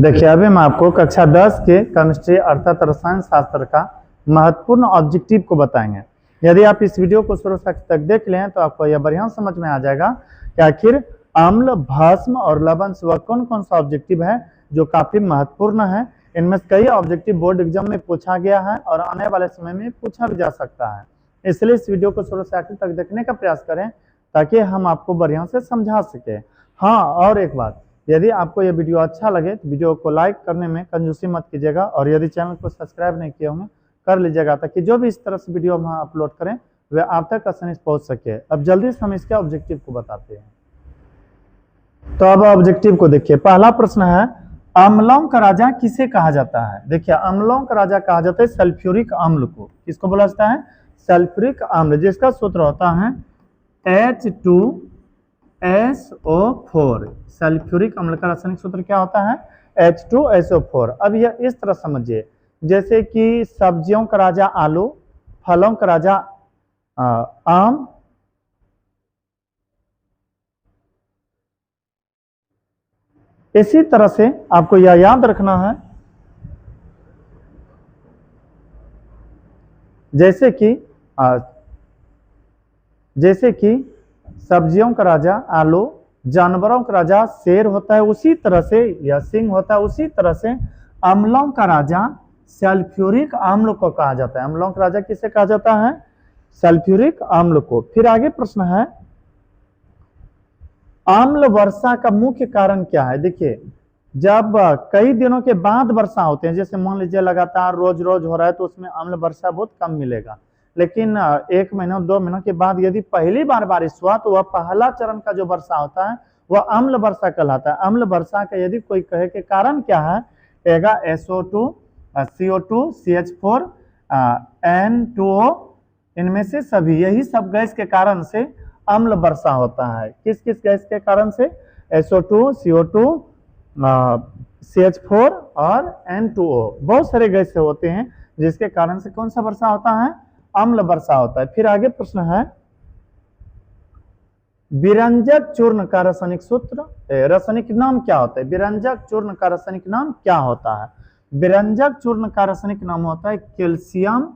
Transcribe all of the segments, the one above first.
देखिए अभी मैं आपको कक्षा 10 के केमिस्ट्री अर्थात रसायन शास्त्र का महत्वपूर्ण ऑब्जेक्टिव को बताएंगे। यदि आप इस वीडियो को शुरू से तक देख लें तो आपको यह बढ़िया समझ में आ जाएगा कि आखिर अम्ल, भस्म और लवण वह कौन कौन सा ऑब्जेक्टिव है जो काफी महत्वपूर्ण है। इनमें से कई ऑब्जेक्टिव बोर्ड एग्जाम में पूछा गया है और आने वाले समय में पूछा भी जा सकता है। इसलिए इस वीडियो को शुरू से आखिर तक देखने का प्रयास करें ताकि हम आपको बढ़िया से समझा सके। हाँ, और एक बात, यदि आपको यह वीडियो अच्छा लगे तो वीडियो को लाइक करने में कंजूसी मत कीजिएगा और यदि चैनल को सब्सक्राइब नहीं किए होंगे कर लीजिएगा ताकि जो भी इस तरह से वीडियो हम अपलोड करें वह आप तक आसानी से पहुंच सके। अब जल्दी से हम इसके ऑब्जेक्टिव को बताते हैं। तो अब ऑब्जेक्टिव को देखिए। पहला प्रश्न है, अम्लों का राजा किसे कहा जाता है। देखिए अम्लों का राजा कहा जाता है सल्फ्यूरिक अम्ल को। किसको बोला जाता है? सल्फ्यूरिक अम्ल, जिसका सूत्र होता है H2SO4। सल्फ्यूरिक अम्ल का रासायनिक सूत्र क्या होता है? H2SO4। अब यह इस तरह समझिए, जैसे कि सब्जियों का राजा आलू, फलों का राजा आम, इसी तरह से आपको यह याद रखना है जैसे कि सब्जियों का राजा आलू, जानवरों का राजा शेर होता है, उसी तरह से यह सिंह होता है, उसी तरह से अम्लों का राजा सल्फ्यूरिक अम्ल को कहा जाता है। अम्लों का राजा किसे कहा जाता है? सल्फ्यूरिक अम्ल को। फिर आगे प्रश्न है, अम्ल वर्षा का मुख्य कारण क्या है। देखिए जब कई दिनों के बाद वर्षा होते हैं, जैसे मान लीजिए लगातार रोज रोज हो रहा है तो उसमें अम्ल वर्षा बहुत कम मिलेगा, लेकिन 1 महीना 2 महीनों के बाद यदि पहली बार बारिश हुआ तो वह पहला चरण का जो वर्षा होता है वह अम्ल वर्षा कहलाता है। अम्ल वर्षा का यदि कोई कहे कि कारण क्या है, कहेगा SO2, CO2, CH4, N2O, इनमें से सभी, यही सब गैस के कारण से अम्ल वर्षा होता है। किस किस गैस के कारण से? SO2, CO2, CH4 और N2O, बहुत सारे गैस से होते हैं जिसके कारण से कौन सा वर्षा होता है? अम्ल वर्षा होता है। फिर आगे प्रश्न है, विरंजक चूर्ण का रासायनिक सूत्र, रासायनिक नाम क्या होता है? विरंजक चूर्ण का रासायनिक नाम क्या होता है? विरंजक चूर्ण का रासायनिक नाम होता है कैल्शियम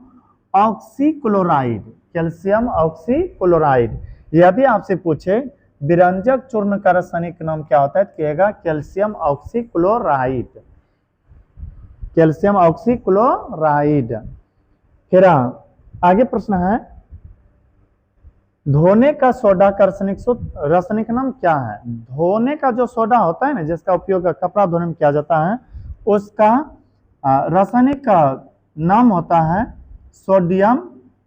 ऑक्सीक्लोराइड। Calcium oxychloride. यदि आपसे पूछे विरंजक चूर्ण का रासायनिक नाम क्या होता है तो कहेगा कैल्शियम ऑक्सीक्लोराइड। Calcium oxychloride. फिर आगे प्रश्न है, धोने का सोडा का रासायनिक नाम क्या है? धोने का जो सोडा होता है ना, जिसका उपयोग कपड़ा धोने में किया जाता है, उसका रासायनिक नाम होता है सोडियम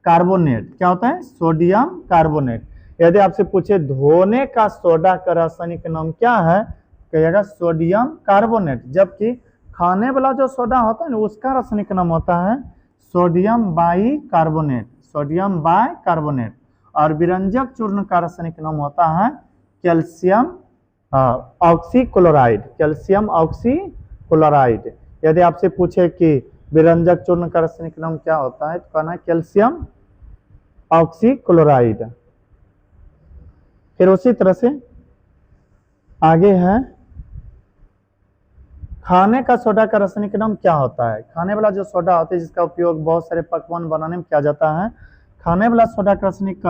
कार्बोनेट। क्या होता है? Sodium carbonate. यदि आपसे पूछे धोने का सोडा का रासायनिक नाम क्या है, कहिएगा सोडियम कार्बोनेट। जबकि खाने वाला जो सोडा होता है ना, उसका रासायनिक नाम होता है सोडियम बाइकार्बोनेट। Sodium bicarbonate. और विरंजक चूर्ण का रासायनिक नाम होता है कैल्शियम ऑक्सीक्लोराइड। Calcium oxychloride. यदि आपसे पूछे कि विरंजक चूर्ण का रासायनिक नाम क्या होता है तो कहना है कैल्शियम ऑक्सीक्लोराइड। फिर उसी तरह से आगे है, खाने का सोडा का रासायनिक नाम क्या होता है? खाने वाला जो सोडा होता है जिसका उपयोग बहुत सारे पकवान बनाने में किया जाता है, खाने वाला सोडा का रासायनिक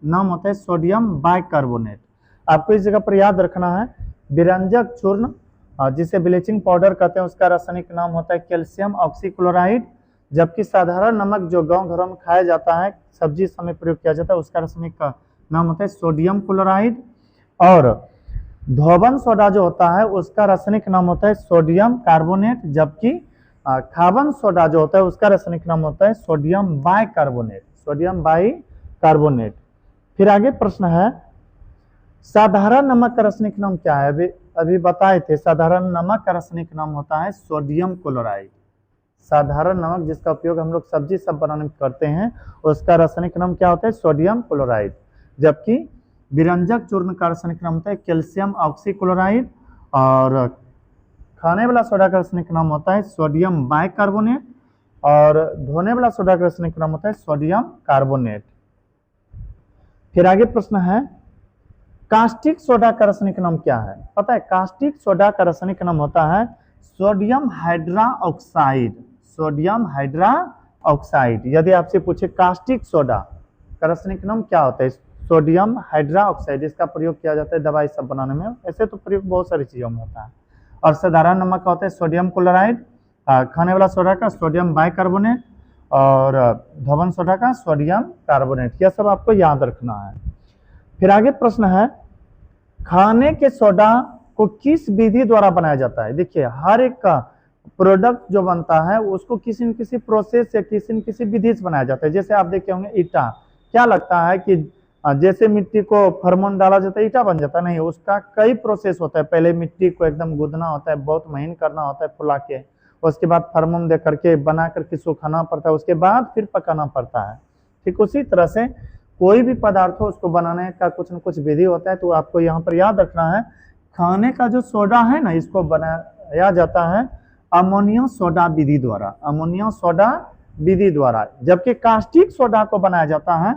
नाम होता है सोडियम बाइकार्बोनेट। आपको इस जगह पर याद रखना है, विरंजक चूर्ण जिसे ब्लीचिंग पाउडर कहते हैं उसका रासायनिक नाम होता है कैल्शियम ऑक्सीक्लोराइड। जबकि साधारण नमक जो गांव घरों में खाया जाता है, सब्जी समय प्रयोग किया जाता है, उसका रासायनिक का नाम होता है सोडियम क्लोराइड। और धोबन सोडा जो होता है उसका रासायनिक नाम होता है सोडियम कार्बोनेट। जबकि खावन सोडा जो होता है उसका रासायनिक नाम होता है सोडियम बाइकार्बोनेट। Sodium bicarbonate. फिर आगे प्रश्न है, साधारण नमक का रासायनिक नाम क्या है? अभी बताए थे, साधारण नमक का रासायनिक नाम होता है सोडियम क्लोराइड। साधारण नमक जिसका उपयोग हम लोग सब्जी सब बनाने में करते हैं, उसका रासायनिक नाम क्या होता है? Sodium chloride. जबकि विरंजक चूर्ण का रासायनिक नाम होता है कैल्शियम ऑक्सीक्लोराइड। और खाने वाला सोडा का रासायनिक नाम होता है सोडियम बाइकार्बोनेट। और धोने वाला सोडा का रासायनिक नाम होता है सोडियम कार्बोनेट। फिर आगे प्रश्न है, कास्टिक सोडा का रासायनिक नाम क्या है? पता है कास्टिक सोडा का रासायनिक नाम होता है sodium hydra oxide, sodium hydra oxide. यदि आपसे पूछे कास्टिक सोडा का रासायनिक नाम क्या होता है, सोडियम हाइड्रा ऑक्साइड, इसका प्रयोग किया जाता है दवाई सब बनाने में। ऐसे तो प्रयोग बहुत सारी चीजों में होता है। और साधारण नमक का होता है सोडियम क्लोराइड, खाने वाला सोडा का सोडियम बाइकार्बोनेट, और धवन सोडा का सोडियम कार्बोनेट। यह सब आपको याद रखना है। फिर आगे प्रश्न है, खाने के सोडा को किस विधि द्वारा बनाया जाता है। देखिए हर एक का प्रोडक्ट जो बनता है उसको किसी न किसी प्रोसेस या किसी न किसी विधि से बनाया जाता है। जैसे आप देखे होंगे ईटा, क्या लगता है कि जैसे मिट्टी को फर्मोन डाला जाता है ईटा बन जाता है, नहीं, उसका कई प्रोसेस होता है। पहले मिट्टी को एकदम गूंदना होता है, बहुत महीन करना होता है फुला के, उसके बाद फर्मोन दे करके बना करके सुखाना पड़ता है, उसके बाद फिर पकाना पड़ता है। ठीक उसी तरह से कोई भी पदार्थ हो उसको बनाने का कुछ न कुछ विधि होता है। तो आपको यहाँ पर याद रखना है, खाने का जो सोडा है ना, इसको बनाया जाता है अमोनियम सोडा विधि द्वारा, अमोनियम सोडा विधि द्वारा। जबकि कास्टिक सोडा को बनाया जाता है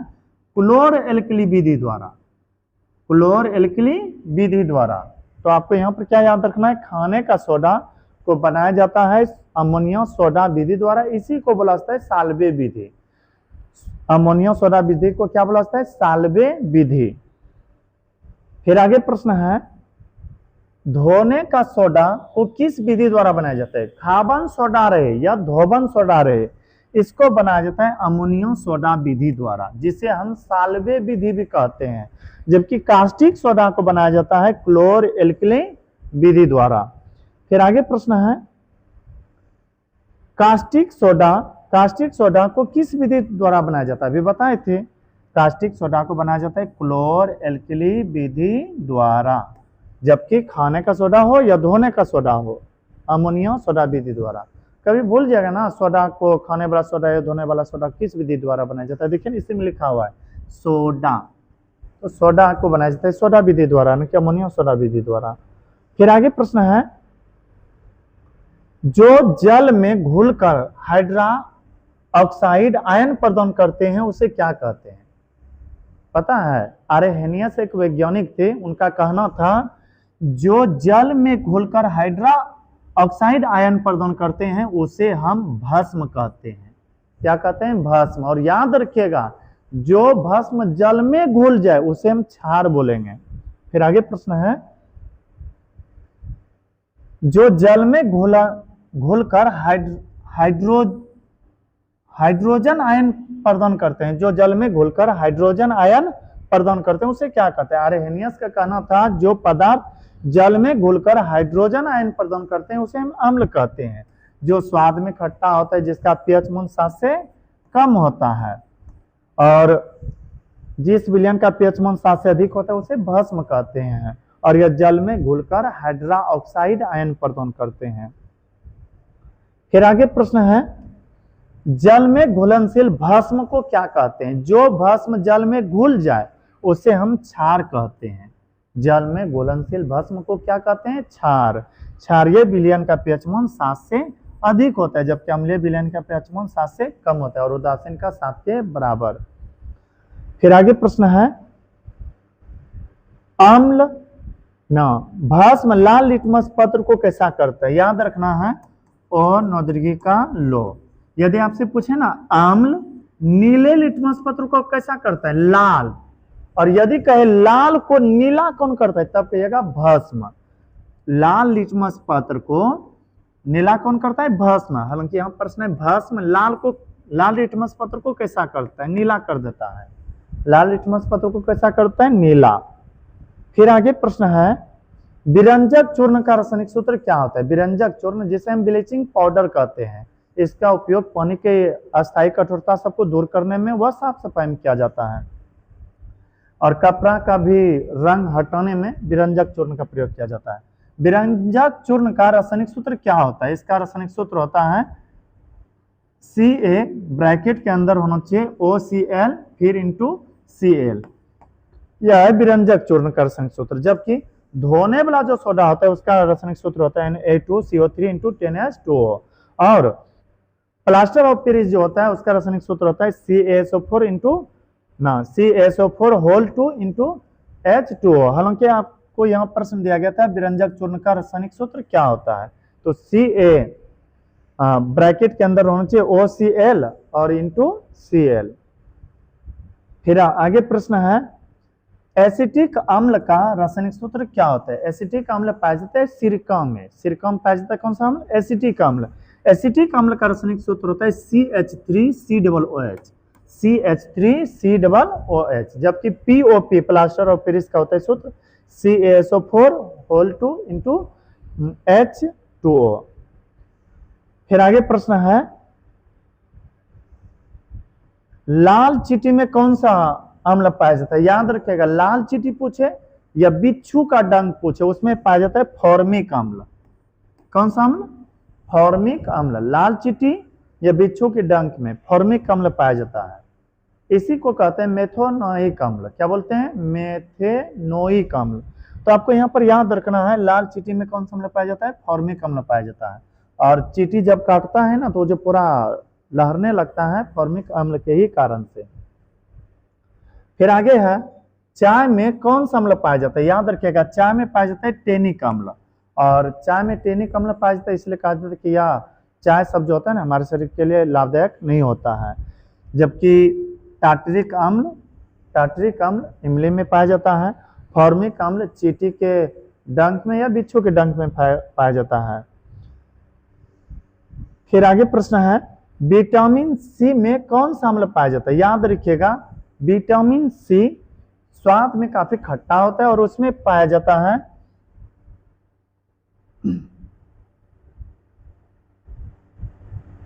क्लोर एल्कली विधि द्वारा, क्लोर एल्कली विधि द्वारा। तो आपको यहाँ पर क्या याद रखना है, खाने का सोडा को बनाया जाता है अमोनियम सोडा विधि द्वारा। इसी को बोला जाता है साल्वे विधि। अमोनियम सोडा विधि को क्या बोला जाता है, साल्वे विधि। फिर आगे प्रश्न है, धोने का सोडा को किस विधि द्वारा बनाया जाता है। खाबन सोडा रहे या धोबन सोडा रहे, इसको बनाया जाता है अमोनियम सोडा विधि द्वारा, जिसे हम साल्वे विधि भी कहते हैं। जबकि कास्टिक सोडा को बनाया जाता है क्लोर एल्कली विधि द्वारा। फिर आगे प्रश्न है, कास्टिक सोडा को किस विधि द्वारा बनाया जाता है। अभी बताए थे, कास्टिक सोडा को बनाया जाता है क्लोर एल्कली विधि द्वारा। जबकि खाने का सोडा हो या धोने का सोडा हो, अमोनियम सोडा विधि द्वारा। कभी भूल जाएगा ना, सोडा को खाने वाला सोडा या धोने वाला सोडा किस विधि द्वारा बनाया जाता है। देखिए इसी में लिखा हुआ है सोडा, तो सोडा को बनाया जाता है सोडा विधि द्वारा, न कि अमोनियम सोडा विधि द्वारा। फिर आगे प्रश्न है, जो जल में घुलकर हाइड्रा ऑक्साइड आयन प्रदान करते हैं उसे क्या कहते हैं। पता है, आर्हेनियस एक वैज्ञानिक थे, उनका कहना था जो जल में घुलकर हाइड्रा ऑक्साइड आयन प्रदान करते हैं उसे हम भस्म कहते हैं। क्या कहते हैं, भस्म। और याद रखिएगा, जो भस्म जल में घुल जाए उसे हम क्षार बोलेंगे। फिर आगे प्रश्न है, जो जल में घुलकर हाइड्रोजन आयन प्रदान करते हैं, जो जल में घुलकर हाइड्रोजन आयन प्रदान करते हैं उसे क्या कहते हैं। आर्हेनियस का कहना था जो पदार्थ जल में घुलकर हाइड्रोजन आयन प्रदान करते हैं उसे हम अम्ल कहते हैं। जो स्वाद में खट्टा होता है, जिसका पीएच मूल्य 7 से कम होता है, और जिस विलयन का पीएच मूल्य 7 से अधिक होता है उसे भस्म कहते हैं। और यह जल में घुलकर हाइड्रा ऑक्साइड आयन प्रदान करते हैं। फिर आगे प्रश्न है, जल में घुलनशील भस्म को क्या कहते हैं। जो भस्म जल में घुल जाए उसे हम क्षार कहते हैं। जल में घुलनशील भस्म को क्या कहते हैं, क्षार। क्षारीय विलयन का पीएच मूल्य 7 से अधिक होता है, जबकि अम्लीय विलयन का पीएच मूल्य 7 से कम होता है, और उदासीन का 7 के बराबर। फिर आगे प्रश्न है, अम्ल भस्म लाल लिटमस पत्र को कैसा करता है। याद रखना है, और नौदर्गी का लो। यदि आपसे पूछे ना, अम्ल नीले लिटमस पत्र को कैसा करता है, लाल। और यदि कहे लाल को नीला कौन करता है, तब कहिएगा भस्म। लाल लिटमस पत्र को नीला कौन करता है, भस्म। हालांकि यहाँ प्रश्न है, भस्म लाल लिटमस पत्र को कैसा करता है, नीला कर देता है। लाल लिटमस पत्र को कैसा करता है, नीला। फिर आगे प्रश्न है, विरंजक चूर्ण का रासायनिक सूत्र क्या होता है। विरंजक चूर्ण, जिसे हम ब्लीचिंग पाउडर कहते हैं, इसका उपयोग पानी के अस्थायी कठोरता सबको दूर करने में व साफ सफाई में किया जाता है, और कपड़ा का भी रंग हटाने में विरंजक चूर्ण का प्रयोग किया जाता है। विरंजक चूर्ण का रासायनिक सूत्र क्या होता है। इसका रासायनिक सूत्र होता है Ca, ब्रैकेट के अंदर होना चाहिए OCl फिर इंटू Cl। यह है विरंजक चूर्ण का रासायनिक सूत्र। जबकि धोने वाला जो सोडा होता है उसका रासायनिक सूत्र होता है Na2CO3 इंटू 10H2O। और प्लास्टर ऑफ पेरिस जो होता है उसका रासायनिक सूत्र होता है CaSO4 होल 2 इंटू H2O। हालांकि आपको यहाँ प्रश्न दिया गया था विरंजक चूर्ण का रासायनिक सूत्र क्या होता है, तो Ca ब्रैकेट के अंदर होना चाहिए OCl और इंटू Cl। फिर आगे प्रश्न है एसिटिक अम्ल का रासायनिक सूत्र क्या होता है। एसिटिक अम्ल पाया जाता है सिरका में। सिरका में पाया जाता है कौन सा अम्ल? एसिटिक अम्ल। एसिटिक अम्ल का रासायनिक सूत्र होता है CH3COOH। CH3COOH। जबकि POP प्लास्टर ऑफ पेरिस का होता है सूत्र CaSO4 इंटू H2O। फिर आगे प्रश्न है लाल चींटी में कौन सा अम्ल पाया जाता है। याद रखिएगा, लाल चींटी पूछे या बिच्छू का डंक पूछे, उसमें पाया जाता है फॉर्मिक अम्ल। कौन सा अम्ल? फॉर्मिक अम्ल। लाल चींटी या बिच्छू के डंक में फॉर्मिक अम्ल पाया जाता है। इसी को कहते हैं मेथोनोइक अम्ल। क्या बोलते हैं? मेथेनोइक अम्ल। तो आपको यहाँ पर याद रखना है लाल चींटी में कौन सा अम्ल पाया जाता है? फॉर्मिक अम्ल पाया जाता है। और चींटी जब काटता है ना तो जो पूरा लहरने लगता है फॉर्मिक अम्ल के ही कारण से। फिर आगे है चाय में कौन सा अम्ल पाया जाता है। याद रखिएगा, चाय में पाया जाता है टेनिक अम्ल। और चाय में टेनिक अम्ल पाया जाता है इसलिए कहा जाता है कि यह चाय सब जो होता है ना हमारे शरीर के लिए लाभदायक नहीं होता है। जबकि टार्टरिक अम्ल इमली में पाया जाता है। फॉर्मिक अम्ल चींटी के डंक में या बिच्छू के डंक में पाया जाता है। फिर आगे प्रश्न है विटामिन सी में कौन सा अम्ल पाया जाता है। याद रखिएगा, विटामिन सी स्वाद में काफी खट्टा होता है और उसमें पाया जाता है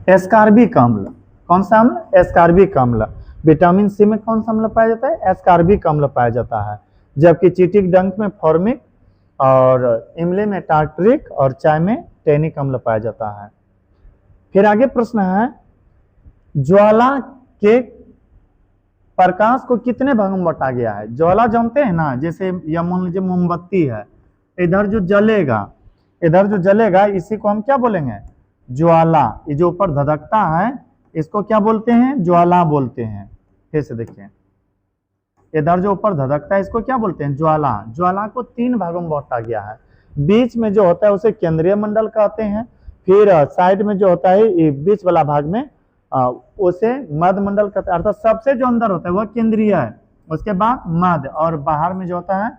एस्कॉर्बिक अम्ल। कौन सा अम्ल? एस्कॉर्बिक अम्ल। विटामिन सी में कौन सा अम्ल पाया जाता है? एस्कॉर्बिक अम्ल पाया जाता है। जबकि चींटी के डंक में फॉर्मिक और इमली में टार्टरिक और चाय में टेनिक अम्ल पाया जाता है। फिर आगे प्रश्न है ज्वाला के प्रकाश को कितने भागों में बांटा गया है। ज्वाला जानते हैं ना, जैसे या मान लीजिए मोमबत्ती है, इधर जो जलेगा इसी को हम क्या बोलेंगे? ज्वाला। ये जो ऊपर धधकता है इसको क्या बोलते हैं? ज्वाला बोलते हैं। फिर से देखिए, इधर जो ऊपर धधकता है इसको क्या बोलते हैं? ज्वाला। ज्वाला को 3 भागों में बांटा गया है। बीच में जो होता है उसे केंद्रीय मंडल कहते हैं। फिर साइड में जो होता है ये बीच वाला भाग में उसे मध्य मंडल कहते हैं। अर्थात सबसे जो अंदर होता है वह केंद्रीय है, उसके बाद मध्य, और बाहर में जो होता है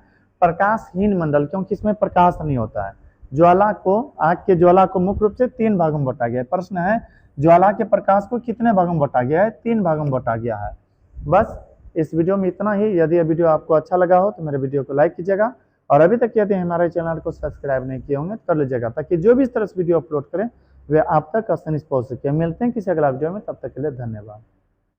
प्रकाशहीन मंडल, क्योंकि इसमें प्रकाश नहीं होता है। ज्वाला को, आग के ज्वाला को मुख्य रूप से 3 भागों में बांटा गया है। प्रश्न है ज्वाला के प्रकाश को कितने भागों में बांटा गया है? 3 भागों में बांटा गया है। बस इस वीडियो में इतना ही। यदि यह वीडियो आपको अच्छा लगा हो तो मेरे वीडियो को लाइक कीजिएगा, और अभी तक यदि हमारे चैनल को सब्सक्राइब नहीं किए होंगे तो कर लीजिएगा, ताकि जो भी इस तरह से वीडियो अपलोड करें वे आप तक आसानी से पहुंच सके। मिलते हैं किसी अगला वीडियो में, तब तक के लिए धन्यवाद।